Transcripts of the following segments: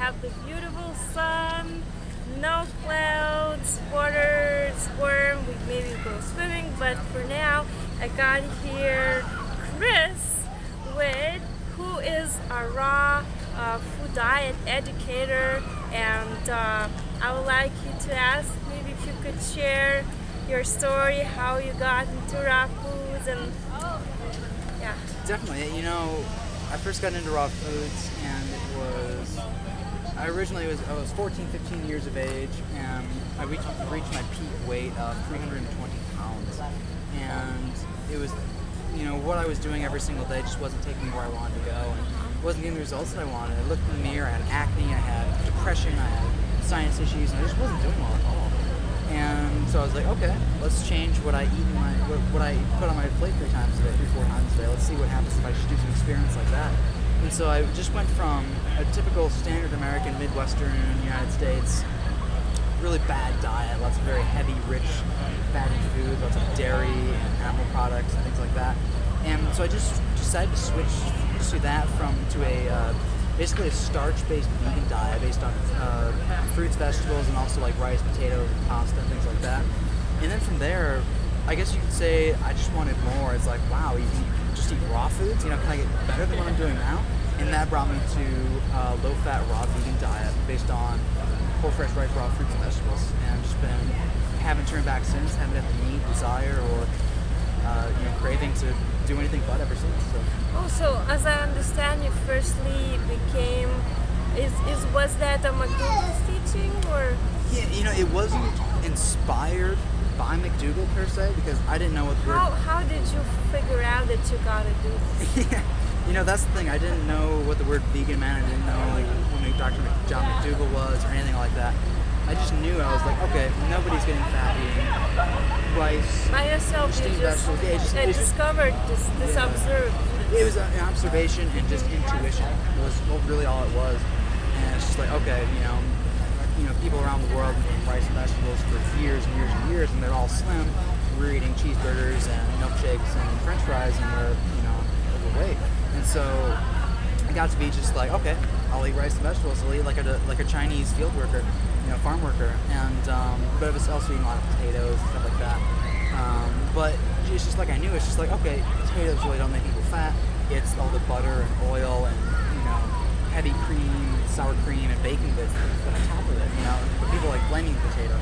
have the beautiful sun, no clouds, water, warm, we maybe go swimming, but for now I got here Chris who is a raw food diet educator, and I would like you to ask maybe if you could share your story, how you got into raw foods, and yeah. Definitely, you know, I first got into raw foods, and I was 14, 15 years of age, and I reached my peak weight of 320 pounds, and it was, you know, what I was doing every single day just wasn't taking me where I wanted to go, and wasn't getting the results that I wanted. I looked in the mirror, I had acne, I had depression, I had sinus issues, and I just wasn't doing well at all. And so I was like, okay, let's change what I eat what I put on my plate 3 times a day, 3-4 times a day. Let's see what happens if I just do some experiments like that. And so I just went from a typical standard American Midwestern United States, really bad diet, lots of very heavy, rich, fatty food, lots of dairy and animal products and things like that. And so I just decided to switch to that to a basically a starch-based vegan diet based on fruits, vegetables, and also like rice, potatoes, pasta, and things like that. And then from there, I guess you could say I just wanted more. It's like, wow, you can just eat raw foods, you know, can I get better than what I'm doing now? And that brought me to a low-fat, raw vegan diet based on whole fresh rice, raw fruits and vegetables. And just haven't turned back since, haven't had the need, desire, or you know, craving to do anything but ever since. So as I understand, you firstly became, was that a McDougall's teaching, or? Yeah, you know, it wasn't inspired by McDougall per se, because I didn't know what the word... How did you figure out that you gotta do this? Yeah, you know, that's the thing. I didn't know what the word vegan meant. I didn't know like who Dr. John McDougall was or anything like that. I just knew, I was like, okay, nobody's getting fat eating rice. By yourself, you just discovered this observed. It was an observation and just intuition. It was really all it was. And it's just like, okay, you know, people around the world eating rice and vegetables for years and years and years, and they're all slim. We're eating cheeseburgers and milkshakes and French fries, and we're, you know, overweight. And so it got to be just like, okay, I'll eat rice and vegetables. I'll eat like a Chinese field worker, you know, farm worker, and but I was also eating a lot of potatoes and stuff like that. But it's just like I knew. It's just like, okay, potatoes really don't make people fat. It's all the butter and oil and, you know, heavy cream, sour cream, and bacon bits that on top of it. You know, but people like blaming the potato.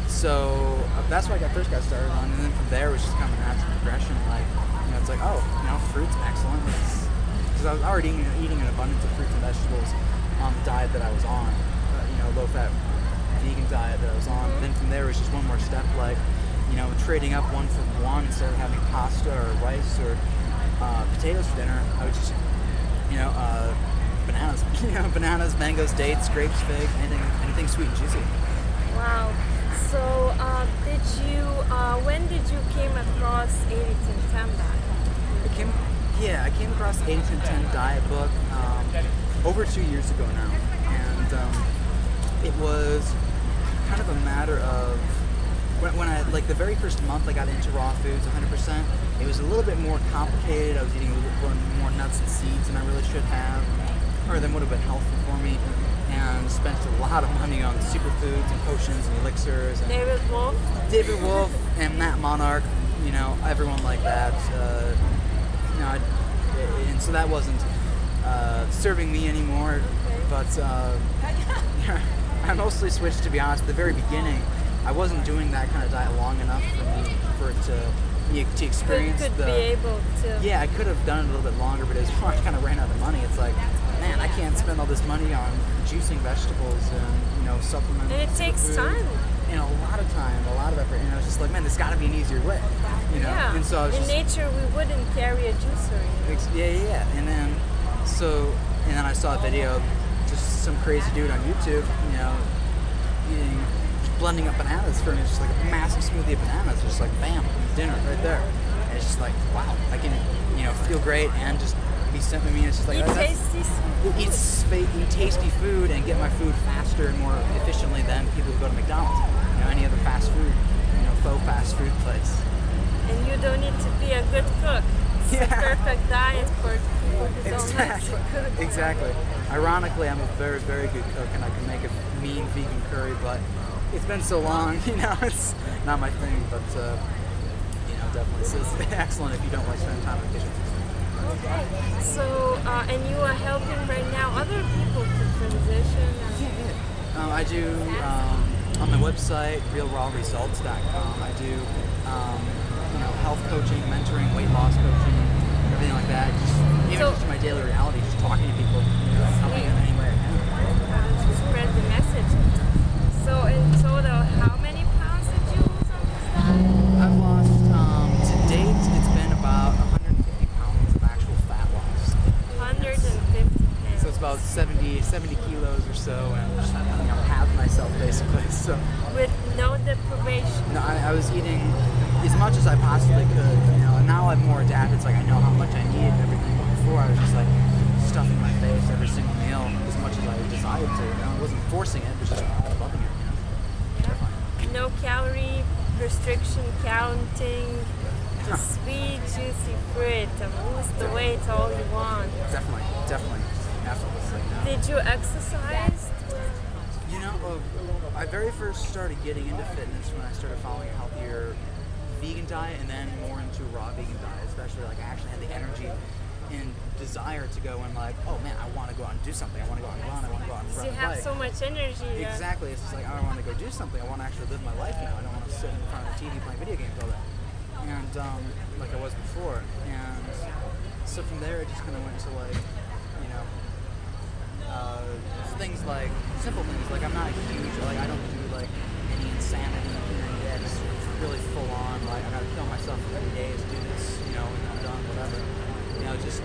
So that's what I first got started on, and then from there it was just kind of a natural progression. Like, you know, it's like, oh, you know, fruit's excellent. Because I was already eating an abundance of fruits and vegetables on the diet that I was on, you know, low-fat vegan diet that I was on. Then from there it was just one more step, like, you know, trading up one for one. Instead of having pasta or rice or potatoes for dinner, I would just, you know, bananas, you know, bananas, mangoes, dates, grapes, figs, anything sweet and juicy. Wow. So, when did you came across 80-10 diet? I came across the 80-10 diet book over 2 years ago now, and it was kind of a matter of when I, like, the very first month I got into raw foods 100%, it was a little bit more complicated. I was eating a little bit more nuts and seeds than I really should have, or than would have been helpful for me, and spent a lot of money on superfoods and potions and elixirs. And David Wolf and Matt Monarch, you know, everyone like that. You know, and so that wasn't serving me anymore. But I mostly switched, to be honest. At the very beginning, I wasn't doing that kind of diet long enough for it to experience be able to. Yeah, I could have done it a little bit longer, but as I kind of ran out of money, it's like, man, I can't spend all this money on juicing vegetables and, you know, supplements. And it takes time. And a lot of time, a lot of effort. And I was just like, man, there's got to be an easier way. You know? Yeah. And so I was in nature, we wouldn't carry a juicer. Yeah. And then I saw a video, just some crazy dude on YouTube, you know, blending up bananas for me. It's just like a massive smoothie of bananas, just like bam, dinner right there. And it's just like, wow, I can, you know, feel great and just be simple. I mean, it's just like eat tasty food and get my food faster and more efficiently than people who go to McDonald's, you know, any other fast food, you know, faux fast food place. And you don't need to be a good cook. It's a perfect diet for people who don't like to cook. Exactly. Ironically, I'm a very, very good cook, and I can make a mean vegan curry, but it's been so long, it's not my thing, but, definitely. So it's excellent if you don't like spending time in the kitchen. Okay. So, and you are helping right now other people to transition? I do, on my website, realrawresults.com, I do, health coaching, mentoring, weight loss coaching, everything like that. Just my daily reality, just talking to people, helping them any way I can. Spread the message. So in total, how many pounds did you lose on this diet? I've lost, to date, it's been about 150 pounds of actual fat loss. 150 pounds. So it's about 70 kilos or so, and just, halved myself basically. So with no deprivation. No, I was eating as much as I possibly could, and now I'm more adapted. It's like I know how much I need and everything. But before I was just like stuffing my face every single meal as much as I desired to. I wasn't forcing it, but just loving it. Yeah. No calorie restriction counting. Just sweet, juicy fruit and lose the weight all you want. Definitely. Effortlessly. Did you exercise? I very first started getting into fitness when I started following a healthier vegan diet, and then more into raw vegan diet, especially I actually had the energy and desire to go and oh man, I want to go out and do something. I want to go out and run. I want to go out and run. You have so much energy. Exactly. It's just I want to go do something. I want to actually live my life now. I don't want to sit in front of the TV playing video games all day. And like I was before. And so from there, it just kind of went to things like simple things. I'm not huge. I don't do any insanity yet. It's really full on. I gotta kill myself for 30 days, do this, and I'm done, whatever. Just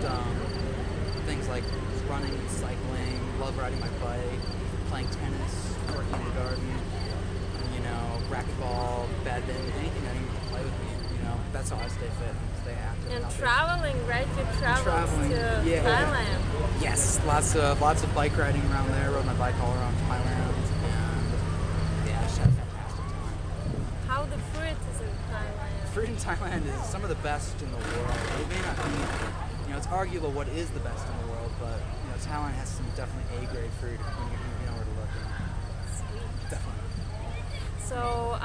things like running and cycling. Love riding my bike, playing tennis, working in the garden. Racquetball, badminton, anything that can play with me. That's how I stay fit and stay active. And traveling, right? You traveled to Thailand. Yes, lots of bike riding around there. Rode my bike all around Thailand, and just had a fantastic time. How the fruit is in Thailand? Fruit in Thailand is some of the best in the world. It may not be, it's arguable what is the best in the world, but Thailand has some definitely A-grade fruit when you know where to look. Sweet. Definitely. So,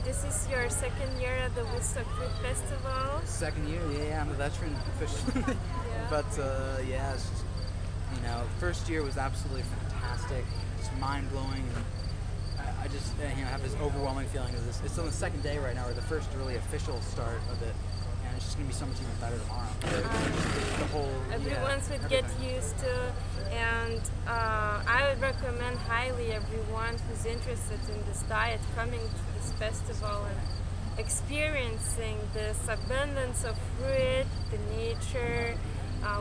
this is your second year at the Woodstock Food Festival? Second year, yeah, I'm a veteran officially. But, it's just, first year was absolutely fantastic, just mind-blowing, and I just, have this overwhelming feeling of this. It's on the second day right now, or the first really official start of it, and it's just going to be so much even better tomorrow. The whole, everyone should get used to, and I would recommend highly everyone who's interested in this diet coming to this festival and experiencing this abundance of fruit, the nature.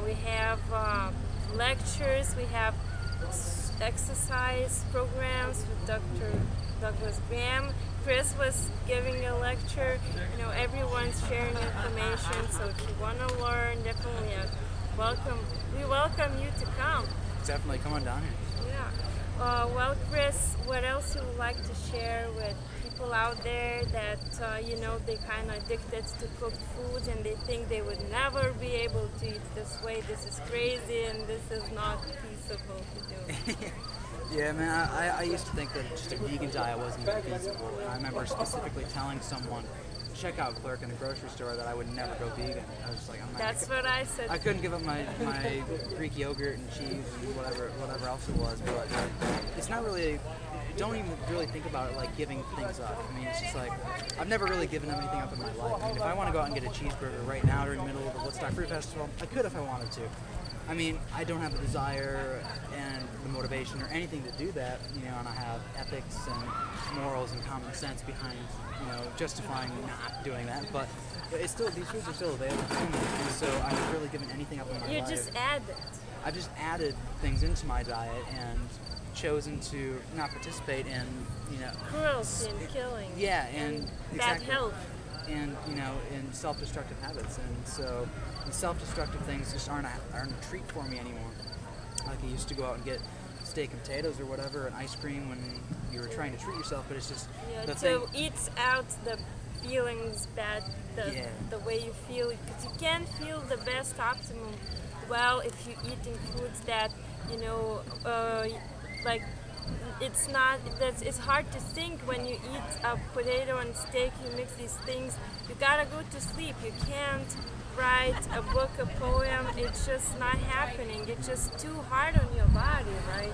We have lectures, we have exercise programs with Dr. Douglas Graham. Chris was giving a lecture. Everyone's sharing information, so if you want to learn, definitely we welcome you to come. Definitely, come on down here. Yeah. Well, Chris, what else you would like to share with people out there that, they kind of addicted to cooked foods and they think they would never be able to eat this way? This is crazy and this is not feasible to do. Yeah, man, I used to think that just a vegan diet wasn't even feasible. And I remember specifically telling someone, checkout clerk in a grocery store, that I would never go vegan. I was just like, That's what I said. I couldn't give up my Greek yogurt and cheese and whatever else it was, but it's not really, don't even really think about it like giving things up. I mean, it's just like, I've never really given anything up in my life. I mean, if I want to go out and get a cheeseburger right now during the middle of the Woodstock Fruit Festival, I could if I wanted to. I mean, I don't have the desire and the motivation or anything to do that, and I have ethics and morals and common sense behind, justifying not doing that, but it's still, these foods are still available to me, and so I haven't really given anything up in my life. You just add it. I've just added things into my diet and chosen to not participate in, cruelty and killing. Yeah, and bad health. And in self-destructive habits, and so the self-destructive things just aren't a treat for me anymore. Like I used to go out and get steak and potatoes or whatever, and ice cream when you were trying to treat yourself, but it's just to eat out the feelings bad, the way you feel, because you can't feel the best optimum well if you're eating foods that, you know, like it's hard to think when you eat a potato and steak, you mix these things, you gotta go to sleep. You can't write a book, a poem, it's just not happening. It's just too hard on your body, right?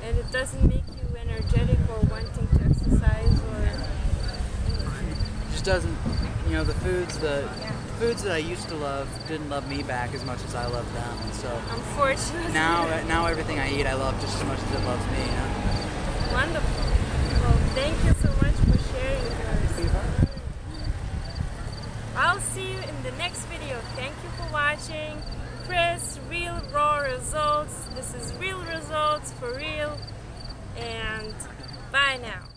And it doesn't make you energetic or wanting to exercise or It just doesn't, you know, the foods that I used to love didn't love me back as much as I loved them. And so unfortunately now everything I eat I love just as much as it loves me, you know? Wonderful. Well, thank you so much for sharing with us. I'll see you in the next video. Thank you for watching. Chris, Real Raw Results. This is Real Results for real. And bye now.